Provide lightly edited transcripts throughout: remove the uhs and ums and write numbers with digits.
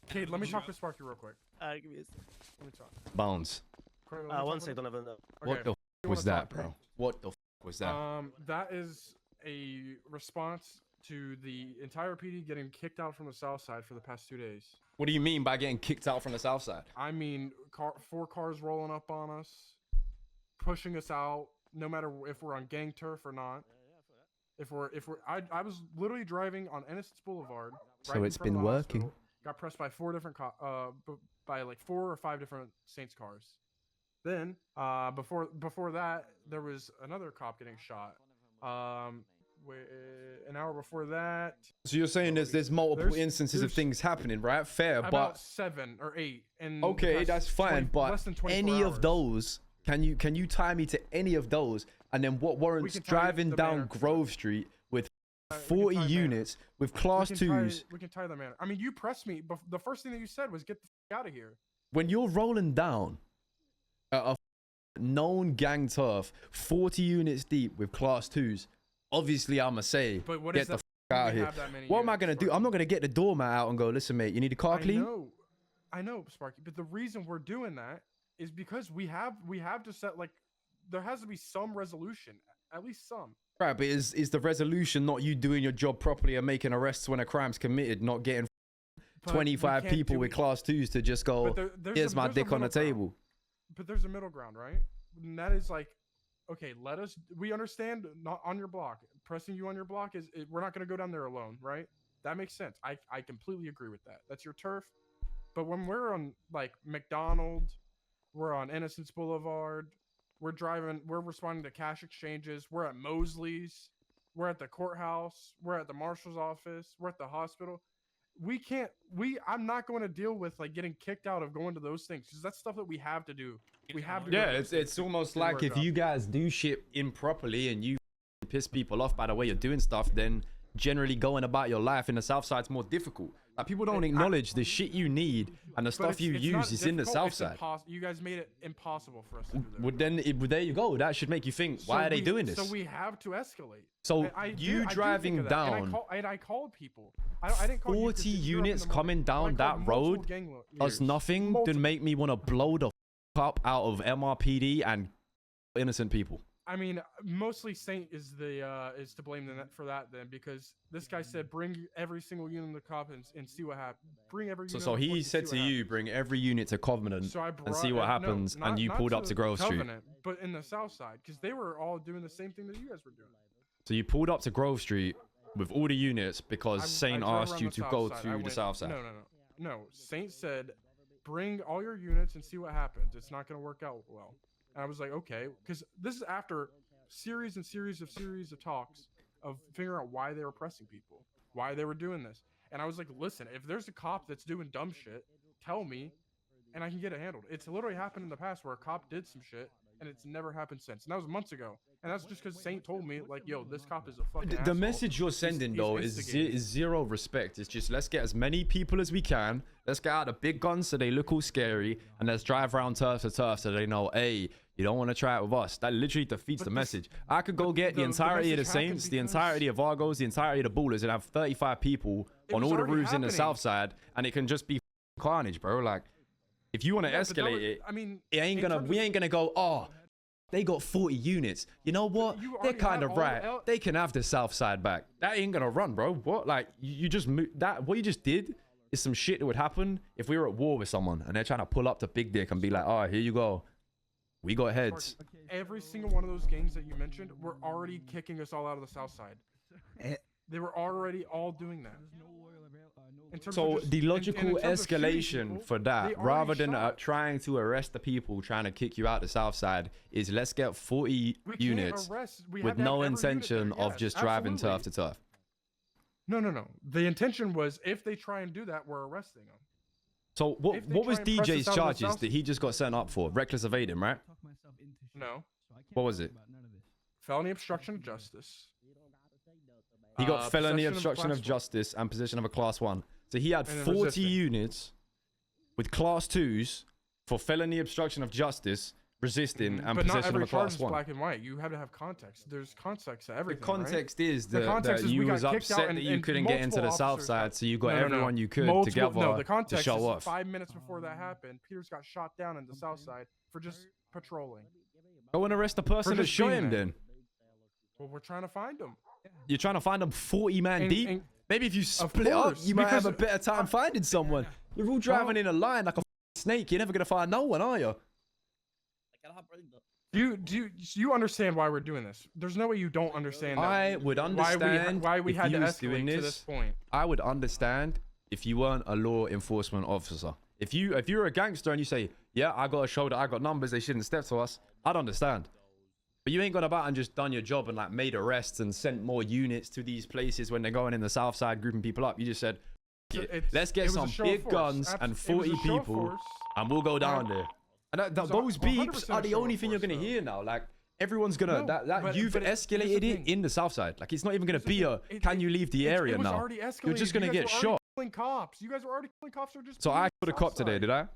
Cade, let me talk with Sparky real quick. Give me a second. Let me talk. Bones. One second, Donovan. What the was that, bro? What the was that? That is a response to the entire PD getting kicked out from the south side for the past 2 days. What do you mean by getting kicked out from the south side? I mean, 4 cars rolling up on us, pushing us out, no matter if we're on gang turf or not. I was literally driving on Innocence Boulevard. So it's been working. Hospital, got pressed by 4 different by like 4 or 5 different Saints cars. Then before that, there was another cop getting shot. An hour before that. So you're saying there's multiple instances of things happening, right? Fair, about but 7 or 8. And okay, that's fine. But any of those, can you tie me to any of those? And then what warrants driving down Grove Street with 40 units with class 2s? We can tie the manor. I mean, you pressed me, but the first thing that you said was get the f out of here. When you're rolling down a known gang turf, 40 units deep with class 2s, obviously I'ma say, get the f out of here. What am I gonna do? I'm not gonna get the doormat out and go, listen, mate, you need a car clean? I know, Sparky, but the reason we're doing that is because we have to set, like, there has to be some resolution, at least some. Right, but is the resolution not you doing your job properly and making arrests when a crime's committed, not getting 25 people with class 2s to just go, here's my dick on the table? But there's a middle ground, right? And that is like, okay, we understand not on your block. Pressing you on your block we're not going to go down there alone, right? That makes sense. I completely agree with that. That's your turf. But when we're on, like, McDonald, we're on Innocence Boulevard, we're responding to cash exchanges, we're at Mosley's, we're at the courthouse, we're at the marshal's office, we're at the hospital. I'm not going to deal with, like, getting kicked out of going to those things, because that's stuff that we have to do. We have to. Yeah, it's almost like if you guys do shit improperly and you piss people off by the way you're doing stuff, then generally going about your life in the south side's more difficult. Like, people don't acknowledge the shit you need and the stuff you use is in the south side. You guys made it impossible for us to do that. Well, then there you go. That should make you think, why are they doing this? So we have to escalate. So you driving down and I called people. I didn't call 40 units coming down that road does nothing to make me want to blow the f up out of MRPD and innocent people. I mean, mostly Saint is to blame for that then, because this guy said bring every single unit to Covenant and see what happens. Bring every unit. So he said to you, bring every unit to Covenant and see what happens, and you pulled up to Grove Street. But in the south side, because they were all doing the same thing that you guys were doing. So you pulled up to Grove Street with all the units because Saint asked you to go to the south side. No. Saint said, bring all your units and see what happens. It's not going to work out well. And I was like, okay, because this is after series of talks of figuring out why they were pressing people, why they were doing this. And I was like, listen, if there's a cop that's doing dumb shit, tell me, and I can get it handled. It's literally happened in the past where a cop did some shit, and it's never happened since. And that was months ago. And that's just because Saint told me, like, yo, this cop is a fucking asshole. The message you're sending, though, is zero respect. It's just, let's get as many people as we can. Let's get out the big guns so they look all scary. And let's drive around turf to turf so they know, hey, you don't want to try it with us. That literally defeats the message. I could go get the entirety of the Saints, the entirety of Argos, the entirety of the Ballers, and have 35 people on all the roofs in the south side. And it can just be carnage, bro. Like, if you want to escalate it, I mean, we ain't gonna go, oh, they got 40 units. You know what? They're kind of right. They can have the south side back. That ain't gonna run, bro. What? Like, you just that? What you just did is some shit that would happen if we were at war with someone and they're trying to pull up to Big Dick and be like, oh, here you go. We got heads. Every single one of those gangs that you mentioned were already kicking us all out of the south side. They were already all doing that. So the logical escalation for that, rather than trying to arrest the people trying to kick you out the south side, is let's get 40 units with no intention of just driving turf to turf. No. The intention was, if they try and do that, we're arresting them. So what was DJ's charges that he just got sent up for? Reckless evading, right? No. What was it? Felony obstruction of justice. He got felony obstruction of justice and possession of a class 1. So he had 40 units with class 2s for felony obstruction of justice resisting and but not possession of every a charge class is 1. black and white. You have to have context. There's context to The everything. context is The that, context is we you got was kicked out upset that you and couldn't get into the multiple south officers side, got- so you got No. everyone you could Multiple- together No, the to context show is off. 5 minutes before that happened, Peters got shot down in the south side for just patrolling. Go and arrest the person that just shot being him there. then. Well, we're trying to find him. You're trying to find them 40 man And- deep? and- Maybe if you split up, course, you might have a because- better time finding someone. You're all driving in a line like a snake. You're never going to find no one, are you? Do you understand why we're doing this? There's no way you don't understand that. I would understand why we if had you to was doing escalate to this this. point. I would understand if you weren't a law enforcement officer. If you're a gangster and you say, yeah, I got to show that I got numbers, they shouldn't step to us, I'd understand. But you ain't gone about and just done your job and like made arrests and sent more units to these places when they're going in the south side grouping people up. You just said, let's get some big guns and 40 people and we'll go down there. And those beeps are the only thing you're going to hear now. Like, everyone's going to, you've escalated it in the south side. Like, it's not even going to be a, can you leave the area now? You're just going to get shot. Cops. You guys were already killing cops. Just so I killed a cop today, did I?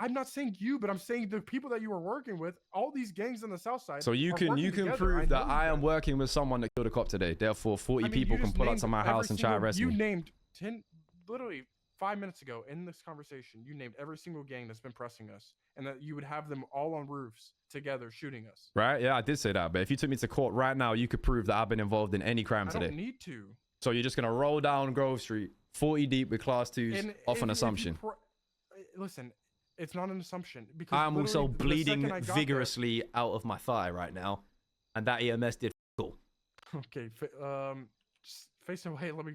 I'm not saying you, but I'm saying the people that you were working with, all these gangs on the south side. So you can prove that I am working with someone that killed a cop today. Therefore, 40 people can pull up to my house and try to arrest me. You named 10, literally 5 minutes ago in this conversation, you named every single gang that's been pressing us, and that you would have them all on roofs together shooting us. Right? Yeah, I did say that. But if you took me to court right now, you could prove that I've been involved in any crime today. I don't need to. So you're just gonna roll down Grove Street, 40 deep with class 2s off an assumption. Listen, it's not an assumption because I'm also bleeding vigorously out of my thigh right now, and that EMS did cool. Okay, just face away. Let me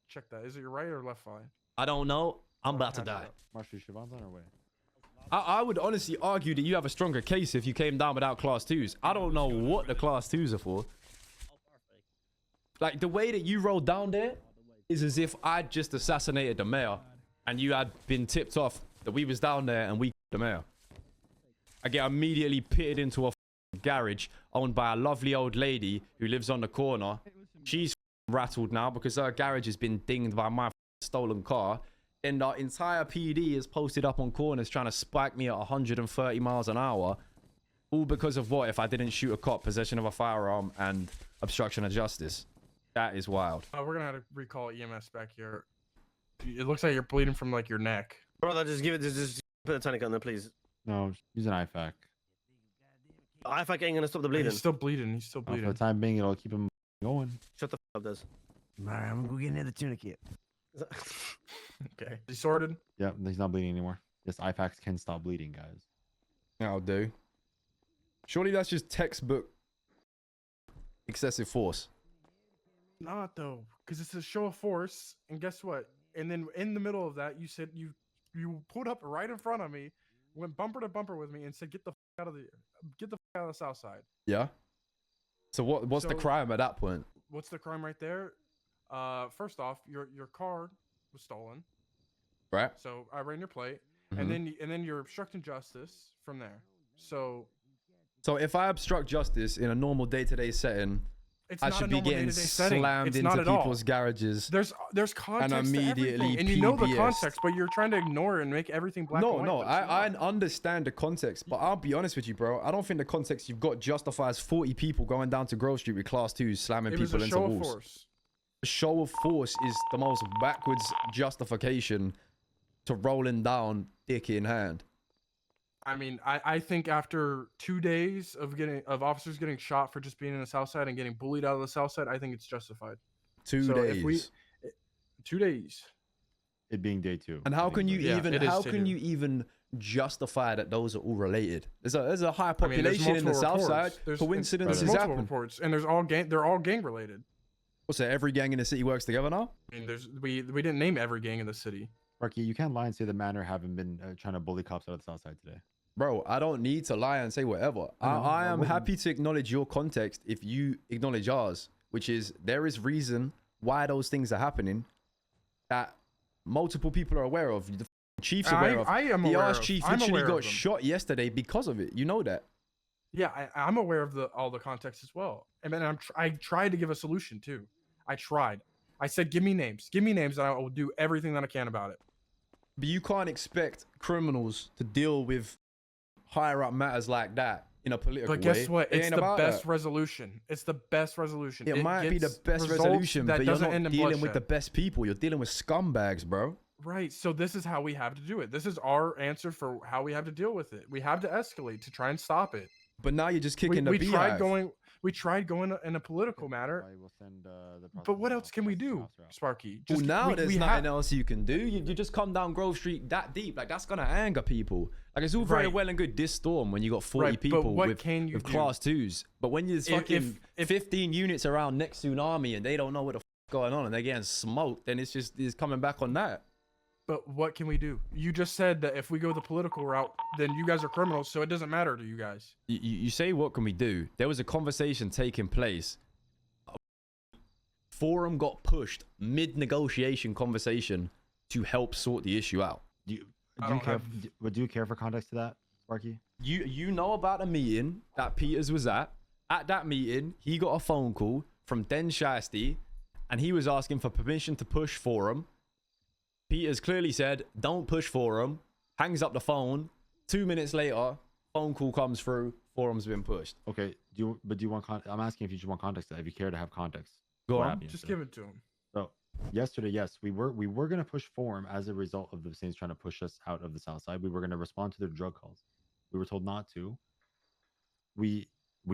check that. Is it your right or left thigh? I don't know. I'm about to die. Marshall, Siobhan's on her way. I would honestly argue that you have a stronger case if you came down without class 2s. I don't know what the class 2s are for. Like, the way that you rolled down there is as if I'd just assassinated the mayor and you had been tipped off that we was down there and we killed the mayor. I get immediately pitted into a garage owned by a lovely old lady who lives on the corner. She's rattled now because her garage has been dinged by my stolen car. And the entire PD is posted up on corners trying to spike me at 130 miles an hour. All because of what? If I didn't shoot a cop, possession of a firearm, and obstruction of justice. That is wild. We're gonna have to recall EMS back here. It looks like you're bleeding from like your neck. Brother, just put a tonic on there, please. No, use an IFAC. IFAC ain't gonna stop the bleeding. He's still bleeding. He's still For bleeding. the time being, it'll keep him going. Shut the f up, Des. Alright, I'm gonna go get another tourniquet. Okay. Is he sorted? Yeah, he's not bleeding anymore. This IFAC can stop bleeding, guys. That'll do. Surely that's just textbook excessive force. Not though, because it's a show of force. And guess what? And then in the middle of that, you said you pulled up right in front of me, went bumper to bumper with me, and said, "Get the out of the south side." Yeah. So what's the So- crime at that point? What's the crime right there? First off, your car was stolen, Right. so I ran your plate, Mhm. and then you're obstructing justice from there. So if I obstruct justice in a normal day-to-day setting, it's I not should a be normal getting day-to-day setting. slammed It's into not at all. people's garages. There's context to immediately everything, and you know the PBS. context, but you're trying to ignore it and make everything black and white. No, but it's I not. understand the context, but I'll be honest with you, bro. I don't think the context you've got justifies 40 people going down to Grove Street with class 2s slamming It was people a into show of walls. force. A show of force is the most backwards justification to rolling down dick in hand. I mean, I think after 2 days of officers getting shot for just being in the south side and getting bullied out of the south side, I think it's justified. 2 So days. if we 2 days. It being day 2. And how can you Yeah, even it is how to can do. you even justify that those are all related? There's a high I mean, there's population in the multiple south reports. side. There's Coincidences multiple happen. reports, and they're all gang related. What's that? Every gang in the city works together now? I mean, we didn't name every gang in the city. Rocky, you can't lie and say the manor haven't been trying to bully cops out of the south side today. Bro, I don't need to lie and say whatever. I am wouldn't. happy to acknowledge your context if you acknowledge ours, which is there is reason why those things are happening that multiple people are aware of. The chief's aware of. I am the aware arse of. chief I'm literally aware got of them. shot yesterday because of it. You know that. Yeah, I'm aware of all the context as well. And then I tried to give a solution too. I tried. I said, give me names, and I will do everything that I can about it. But you can't expect criminals to deal with higher up matters like that in a political But guess way. what? It It's ain't the about best that. resolution. It's the best resolution. It might be the gets best results resolution, that but you're doesn't not end in dealing with the bloodshed. best people. You're dealing with scumbags, bro. Right. So this is how we have to do it. This is our answer for how we have to deal with it. We have to escalate to try and stop it. But now you're just kicking the We tried beehive. going. We tried going in a political matter. I will send, the But what prosecuting else can we officer do, out. Sparky? Well, now there's we nothing else you can do. You just come down Grove Street that deep. Like, that's going to anger people. Like, it's all very Right. well and good this storm when you got 40 Right, but people what with can you do? class 2s. But when there's fucking if 15 units around next tsunami and they don't know what the going on and they're getting smoked, then it's coming back on that. But what can we do? You just said that if we go the political route, then you guys are criminals, so it doesn't matter to you guys. You say, what can we do? There was a conversation taking place. Forum got pushed mid-negotiation conversation to help sort the issue out. Do you I don't care? have- Do you care for context to that, Sparky? You know about a meeting that Peters was at. At that meeting, he got a phone call from Den Shiesty, and he was asking for permission to push Forum. Peters clearly said, don't push Forum, hangs up the phone. 2 minutes later, phone call comes through, Forum's been pushed. Okay. Do you want? I'm asking if you just want context. If you care to have context. Go What on. happened Just yesterday. give it to him. So yesterday, yes, we were gonna push Forum as a result of the Saints trying to push us out of the South Side. We were gonna respond to their drug calls. We were told not to. We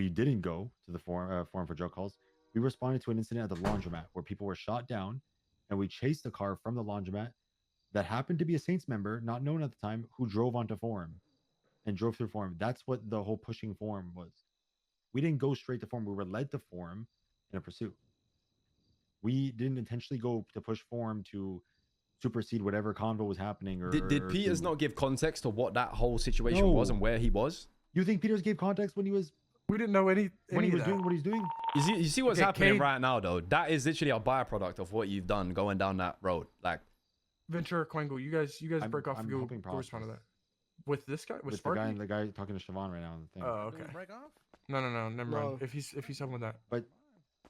didn't go to the forum for drug calls. We responded to an incident at the laundromat where people were shot down, and we chased the car from the laundromat that happened to be a Saints member, not known at the time, who drove onto Forum and drove through Forum. That's what the whole pushing Forum was. We didn't go straight to Forum. We were led to Forum in a pursuit. We didn't intentionally go to push Forum to supersede whatever convo was happening. Or Did Peters not give context to what that whole situation was and No. where he was? You think Peters gave context when he was We didn't know any when he of was that. doing what he's doing? You see what's Okay, happening Cade- right now, though? That is literally a byproduct of what you've done going down that road. Like, Ventura Quango, you guys I'm- break off I'm and go hoping respond to that. process. With this guy? With With the Sparky? guy talking to Siobhan right now on the thing. Oh, okay. Break off? No, never No. mind. If he's helping with that. But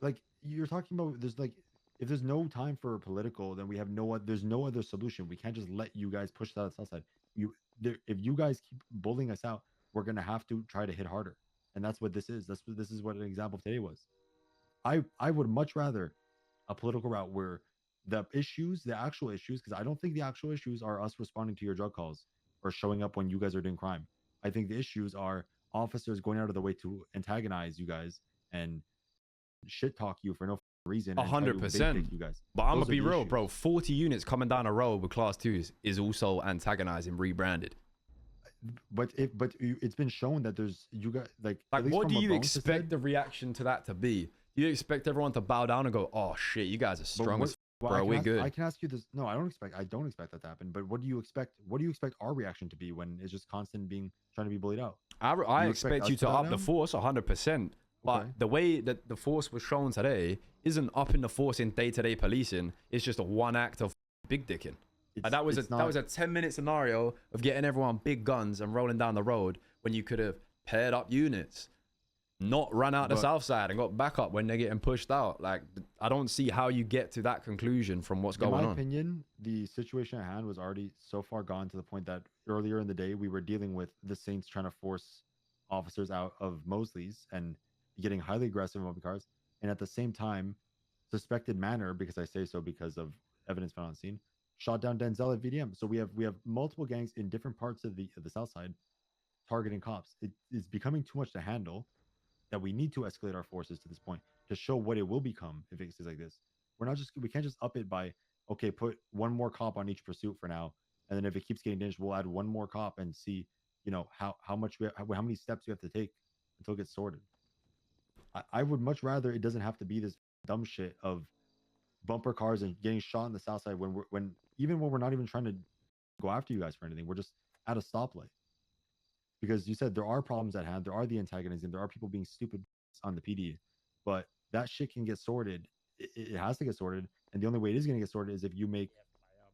like you're talking about, there's like if there's no time for political, then we have there's no other solution. We can't just let you guys push that out South Side. If you guys keep bullying us out, we're gonna have to try to hit harder, and that's what this is. This is what an example of today was. I would much rather a political route where the actual issues, because I don't think the actual issues are us responding to your drug calls or showing up when you guys are doing crime. I think the issues are officers going out of the way to antagonize you guys and shit talk you for no reason. and try to 100%. vindicate you guys. but I'm Those gonna be are the real, issues. bro. 40 units coming down a road with class 2s is also antagonizing, rebranded. But it's been shown that there's you got like. at Like, least what from do what you Bones has expect said- the reaction to that to be? Do you expect everyone to bow down and go, "Oh shit, you guys are but strong what- as well, bro, I can we ask- good." I can ask you this. No, I don't expect that to happen. But what do you expect? What do you expect our reaction to be when it's just constant trying to be bullied out? I you expect expect you us to to bow up the down? force 100%. But Okay. the way that the force was shown today isn't upping the force in day-to-day policing. It's just a one act of big dicking. Like, that was a 10-minute scenario of getting everyone big guns and rolling down the road when you could have paired up units, not run out the But- south side and got back up when they're getting pushed out. Like, I don't see how you get to that conclusion from what's In going my on. opinion, the situation at hand was already so far gone to the point that earlier in the day we were dealing with the Saints trying to force officers out of Mosley's and getting highly aggressive in open cars, and at the same time, suspected Manor, because I say so because of evidence found on scene, shot down Denzel at VDM. So we have multiple gangs in different parts of the South Side targeting cops. It is becoming too much to handle. That we need to escalate our forces to this point to show what it will become if it stays like this. We can't just up it by, okay, put one more cop on each pursuit for now, and then if it keeps getting dangerous, we'll add one more cop and see, how many steps we have to take until it gets sorted. I would much rather it doesn't have to be this dumb shit of bumper cars and getting shot on the South Side when we're not even trying to go after you guys for anything. We're just at a stoplight. Because you said there are problems at hand, there are the antagonism, there are people being stupid on the PD, but that shit can get sorted. It has to get sorted, and the only way it is going to get sorted is if you make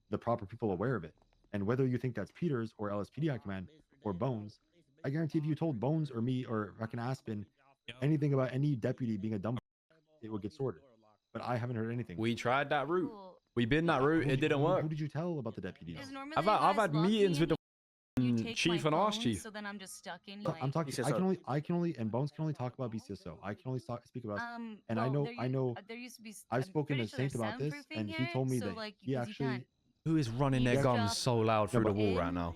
the proper people aware of it. And whether you think that's Peters or LSPD High Command or Bones, I guarantee if you told Bones or me or fucking Aspen anything about any deputy being a dumb, it would get sorted. But I haven't heard anything. We tried that route. Cool. We've been that route. It didn't work. Who did you tell about the deputies? Is normally I've you had guys lock me meetings with in the You take Chief my and Arse phone, Chief. So then I'm just stuck in. No, I'm Like, talking. I can only, and Bones can only talk about BCSO. I can only speak about us. And I well, know, there used to be. I've I'm spoken pretty to sure there's Saint about this, soundproofing and he here, told me so that like, he 'cause you actually. can't- Who is running their You gums stop so loud through the wall in. right now?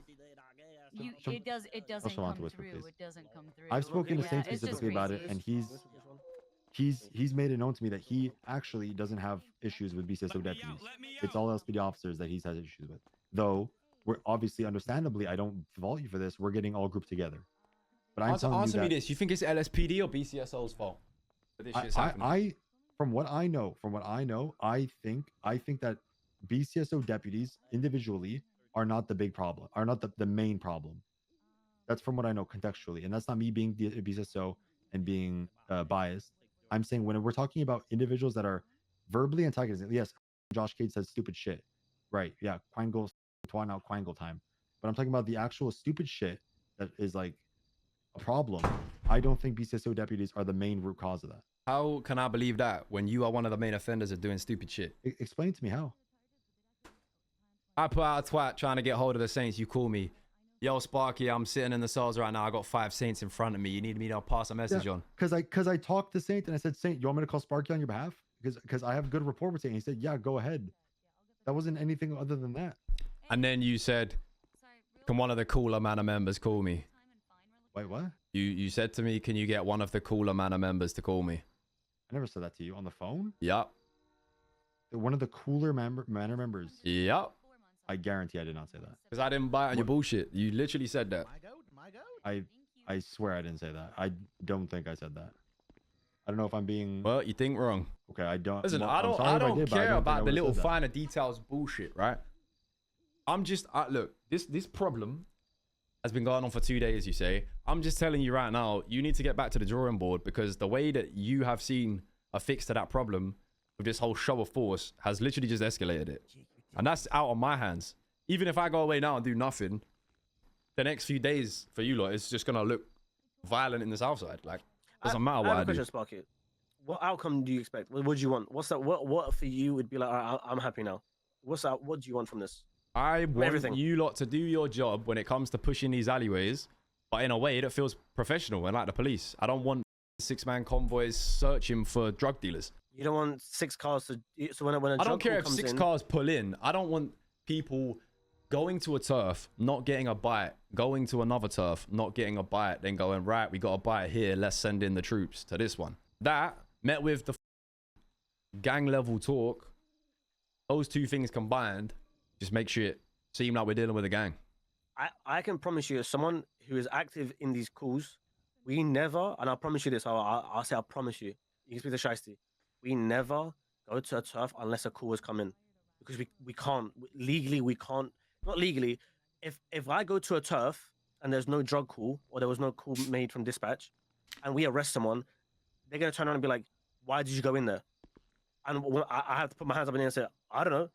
It doesn't Also, want to come whisper, through. please. It doesn't come through. I've spoken to Yeah, Saint it's just specifically about it, crazy. and he's made it known to me that he actually doesn't have issues with BCSO deputies. It's all LSPD officers that he's had issues with. Though we're obviously, understandably, I don't fault you for this. We're getting all grouped together. But I'm telling you Answer me that this: you think it's LSPD or BCSO's fault that this shit's happening? from what I know, I think that BCSO deputies individually are not the big problem, are not the main problem. That's from what I know contextually, and that's not me being BCSO and being biased. I'm saying when we're talking about individuals that are verbally antagonistic, yes, Josh Cade says stupid shit, right? Yeah, Quangle, twine out Quangle time. But I'm talking about the actual stupid shit that is like a problem. I don't think BCSO deputies are the main root cause of that. How can I believe that when you are one of the main offenders of doing stupid shit? Explain to me how. I put out a twat trying to get hold of the Saints. You call me, yo, Sparky, I'm sitting in the cells right now. I got 5 Saints in front of me. You need me to pass a message on. Because I talked to Saint and I said, Saint, you want me to call Sparky on your behalf? Because I have good rapport with Saint. He said, yeah, go ahead. That wasn't anything other than that. And then you said, can one of the cooler manor members call me? Wait, what? You said to me, can you get one of the cooler manor members to call me? I never said that to you on the phone. Yup. One of the cooler manor members. Yup. I guarantee I did not say that. Because I didn't bite on your bullshit. You literally said that. I swear I didn't say that. I don't think I said that. I don't know if I'm being. Well, you think wrong. Okay, I don't. Listen, well, I I'm don't sorry if I care did, but I don't think I about the would've little said that. finer details bullshit, right? I'm just look, this problem has been going on for 2 days, you say. I'm just telling you right now, you need to get back to the drawing board, because the way that you have seen a fix to that problem with this whole show of force has literally just escalated it. And that's out of my hands. Even if I go away now and do nothing, the next few days for you lot, it's just going to look violent in the Southside. Like, doesn't matter what I do. Question, Sparky. What outcome do you expect? What do you want? What's that? What for you would be like, all right, I'm happy now. What's that? What do you want from this? I want everything. You lot to do your job when it comes to pushing these alleyways, but in a way that feels professional and like the police. I don't want 6-man convoys searching for drug dealers. You don't want 6 cars to. So when a I don't drug care call if comes 6 in, cars pull in. I don't want people going to a turf, not getting a bite, going to another turf, not getting a bite, then going, right, we got a bite here, let's send in the troops to this one. That, met with the gang level talk, those two things combined, just make sure it seem like we're dealing with a gang. I can promise you, as someone who is active in these calls, we never, and I promise you this, I'll say I promise you, you can speak to Shiesty, we never go to a turf unless a call has come in. Because we can't, legally we can't, not legally, if I go to a turf and there's no drug call, or there was no call made from dispatch, and we arrest someone, they're going to turn around and be like, why did you go in there? And I have to put my hands up in the air and say, I don't know.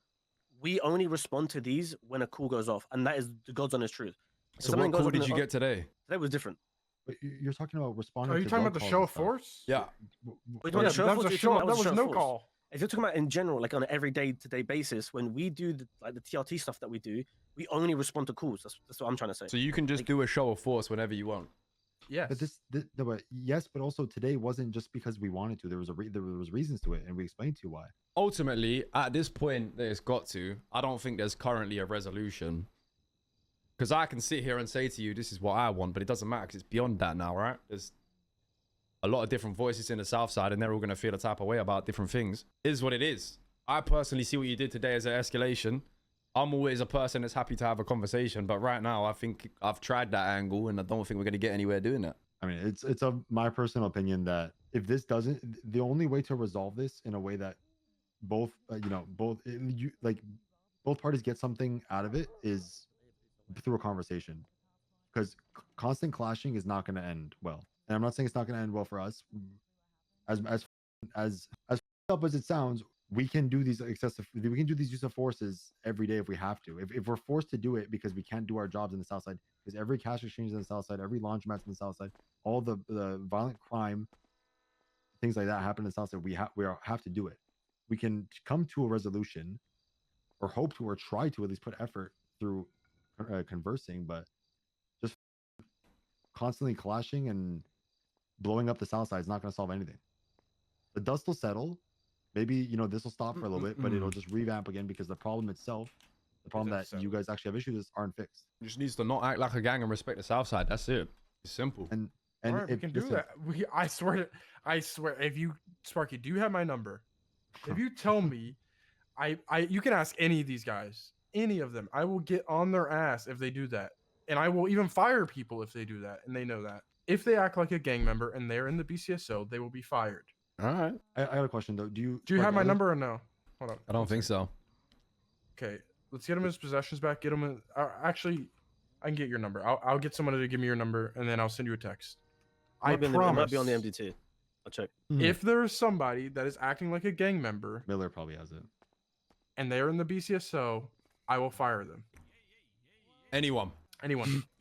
We only respond to these when a call goes off, and that is the God's honest truth. So what call did you get today? Today was different. But you're talking about responding. Are you to talking drug about the calls show and of stuff. force? Yeah. Wait, Yeah, no, show that of was force, a you're show. talking about That was show of no force. call. If you're talking about in general, like on an every day-to-day basis, when we do the TRT stuff that we do, we only respond to calls. That's what I'm trying to say. So you can just do a show of force whenever you want. Yes. But no, but yes, but also today wasn't just because we wanted to. There was reasons to it, and we explained to you why. Ultimately, at this point that it's got to, I don't think there's currently a resolution. Because I can sit here and say to you, this is what I want, but it doesn't matter because it's beyond that now, right? There's a lot of different voices in the South Side, and they're all going to feel a type of way about different things. It is what it is. I personally see what you did today as an escalation. I'm always a person that's happy to have a conversation, but right now I think I've tried that angle, and I don't think we're going to get anywhere doing that. I mean, it's my personal opinion that if this doesn't, the only way to resolve this in a way that both both parties get something out of it is through a conversation, because constant clashing is not going to end well. And I'm not saying it's not going to end well for us. As up as it sounds, we can do these use of forces every day if we have to. If we're forced to do it because we can't do our jobs in the South Side, because every cash exchange in the South Side, every laundromat in the South Side, all the violent crime, things like that happen in the South Side, we have to do it. We can come to a resolution, or hope to, or try to at least put effort through conversing, but constantly clashing and blowing up the south side is not going to solve anything. The dust will settle. Maybe, you know, this will stop for a little bit, but it'll just revamp again because the problem itself, the problem that you guys actually have issues with, aren't fixed. It just needs to not act like a gang and respect the south side. That's it. It's simple. And All right, we can do that. I swear, if you, Sparky, do you have my number? If you tell me, you can ask any of these guys, any of them. I will get on their ass if they do that. And I will even fire people if they do that. And they know that. If they act like a gang member and they're in the BCSO, they will be fired. All right. I got a question though. Do you have my number or no? Hold on. I don't think so. Okay, let's get him his possessions back. Get him. Actually, I can get your number. I'll get someone to give me your number, and then I'll send you a text. I promise. It might be on the MDT. I'll check. If there's somebody that is acting like a gang member, Miller probably has it, and they're in the BCSO, I will fire them. Anyone,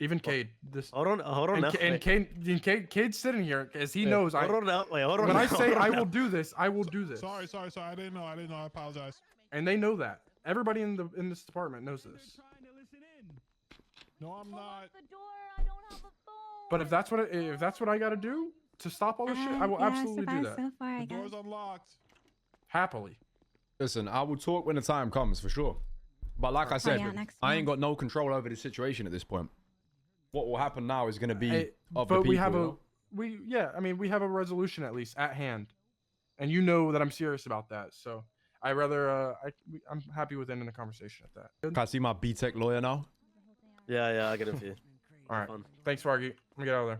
even Cade. This. Hold on. And Cade's sitting here because he knows. Hold on. When I say I will do this, I will do this. Sorry. I didn't know. I apologize. And they know that. Everybody in this department knows this. No, I'm not. The door. I don't have a phone. But if that's what I got to do to stop all this shit, I will absolutely do that. So far, The door's unlocked. Happily. listen, I will talk when the time comes for sure. But like I said, I ain't got no control over the situation at this point. What will happen now is going to be of the people. I mean, we have a resolution at least at hand, and you know that I'm serious about that. So I rather I'm happy with ending the conversation at that. Can I see my B-Tech lawyer now? Yeah, I get it for you. All right, thanks, Fargy. Let me get out of there.